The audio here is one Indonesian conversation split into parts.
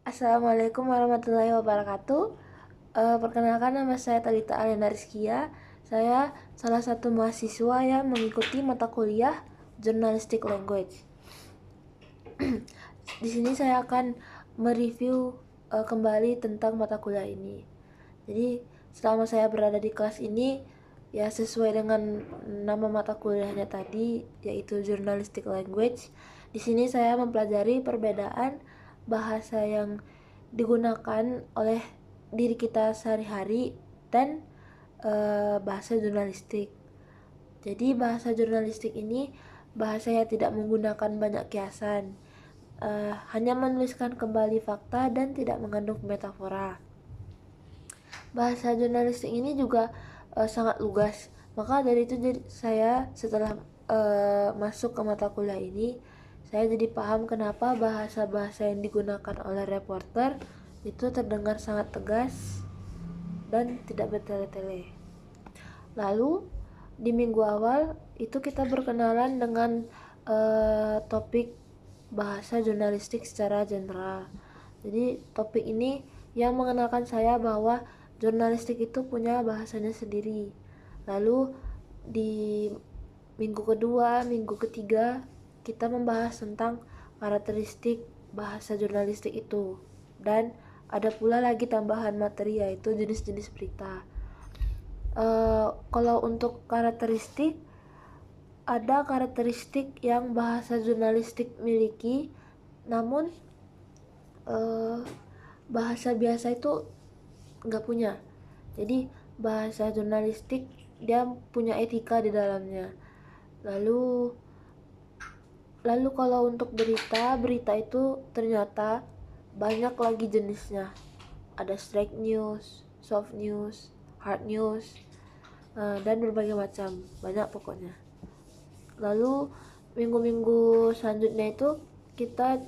Assalamualaikum warahmatullahi wabarakatuh. Perkenalkan, nama saya Talita Alena Rizkia. Saya salah satu mahasiswa yang mengikuti mata kuliah Journalistic Language. Di sini saya akan mereview kembali tentang mata kuliah ini. Jadi selama saya berada di kelas ini, ya sesuai dengan nama mata kuliahnya tadi, yaitu Journalistic Language. Di sini saya mempelajari perbedaan bahasa yang digunakan oleh diri kita sehari-hari dan bahasa jurnalistik. Jadi bahasa jurnalistik ini bahasa yang tidak menggunakan banyak kiasan, hanya menuliskan kembali fakta dan tidak mengandung metafora. Bahasa jurnalistik ini juga sangat lugas. Maka dari itu saya setelah masuk ke mata kuliah ini, saya jadi paham kenapa bahasa-bahasa yang digunakan oleh reporter itu terdengar sangat tegas dan tidak bertele-tele. Lalu di minggu awal itu kita berkenalan dengan topik bahasa jurnalistik secara general. Jadi topik ini yang mengenalkan saya bahwa jurnalistik itu punya bahasanya sendiri. Lalu di minggu kedua, minggu ketiga kita membahas tentang karakteristik bahasa jurnalistik itu, dan ada pula lagi tambahan materi yaitu jenis-jenis berita. Kalau untuk karakteristik, ada karakteristik yang bahasa jurnalistik miliki, namun bahasa biasa itu nggak punya. Jadi bahasa jurnalistik dia punya etika di dalamnya. Lalu kalau untuk berita itu ternyata banyak lagi jenisnya. Ada straight news, soft news, hard news, dan berbagai macam, banyak pokoknya. Lalu minggu-minggu selanjutnya itu kita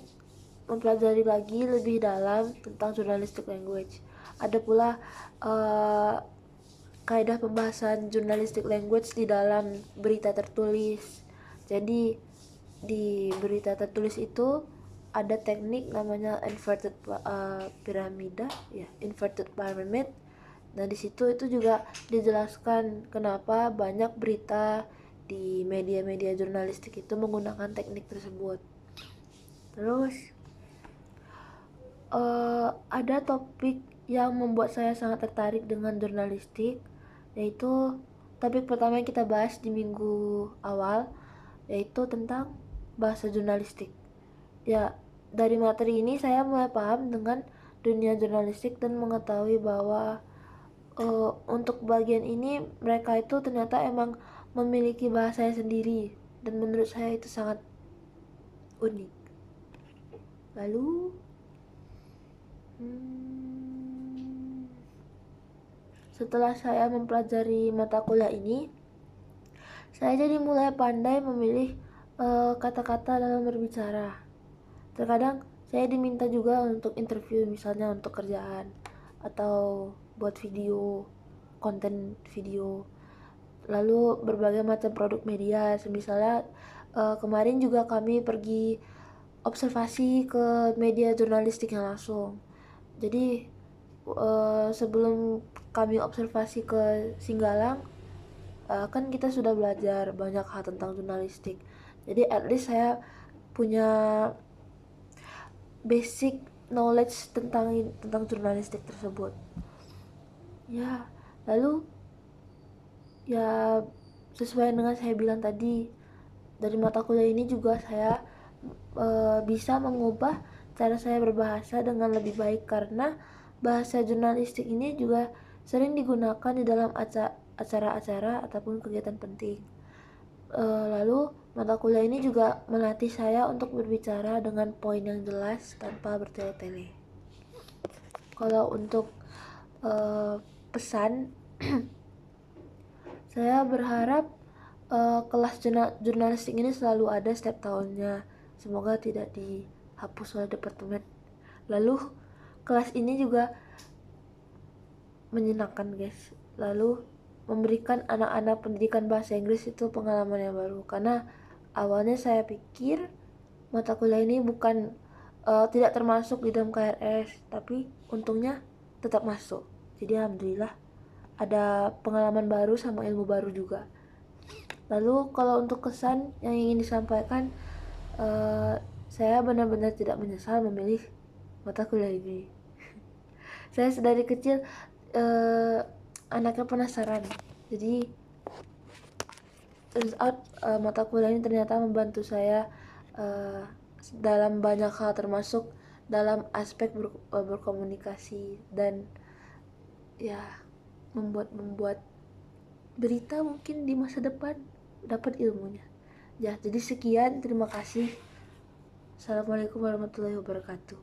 mempelajari lagi lebih dalam tentang journalistic language. Ada pula kaidah pembahasan journalistic language di dalam berita tertulis. Jadi di berita tertulis itu ada teknik namanya inverted pyramid. Nah, di situ itu juga dijelaskan kenapa banyak berita di media-media jurnalistik itu menggunakan teknik tersebut. Terus ada topik yang membuat saya sangat tertarik dengan jurnalistik, yaitu topik pertama yang kita bahas di minggu awal, yaitu tentang bahasa jurnalistik. Ya, dari materi ini saya mulai paham dengan dunia jurnalistik dan mengetahui bahwa untuk bagian ini mereka itu ternyata emang memiliki bahasanya sendiri, dan menurut saya itu sangat unik. Lalu setelah saya mempelajari mata kuliah ini, saya jadi mulai pandai memilih kata-kata dalam berbicara. Terkadang saya diminta juga untuk interview, misalnya untuk kerjaan atau buat video, konten video. Lalu berbagai macam produk media, misalnya kemarin juga kami pergi observasi ke media jurnalistik yang langsung. Jadi sebelum kami observasi ke Singgalang, kan kita sudah belajar banyak hal tentang jurnalistik. Jadi at least saya punya basic knowledge tentang jurnalistik tersebut. Ya, lalu ya sesuai dengan saya bilang tadi, dari mata kuliah ini juga saya bisa mengubah cara saya berbahasa dengan lebih baik, karena bahasa jurnalistik ini juga sering digunakan di dalam acara-acara ataupun kegiatan penting. Lalu mata kuliah ini juga melatih saya untuk berbicara dengan poin yang jelas tanpa bertele-tele. Kalau untuk pesan, saya berharap kelas jurnalistik ini selalu ada setiap tahunnya. Semoga tidak dihapus oleh departemen. Lalu kelas ini juga menyenangkan, guys. Lalu memberikan anak-anak pendidikan bahasa Inggris itu pengalaman yang baru, karena awalnya saya pikir mata kuliah ini bukan tidak termasuk di dalam KRS, tapi untungnya tetap masuk. Jadi alhamdulillah ada pengalaman baru sama ilmu baru juga. Lalu kalau untuk kesan yang ingin disampaikan, saya benar-benar tidak menyesal memilih mata kuliah ini. Saya dari kecil anaknya penasaran, jadi turns out mata kuliah ini ternyata membantu saya dalam banyak hal, termasuk dalam aspek berkomunikasi dan ya membuat berita mungkin di masa depan dapat ilmunya. Ya, jadi sekian, terima kasih. Assalamualaikum warahmatullahi wabarakatuh.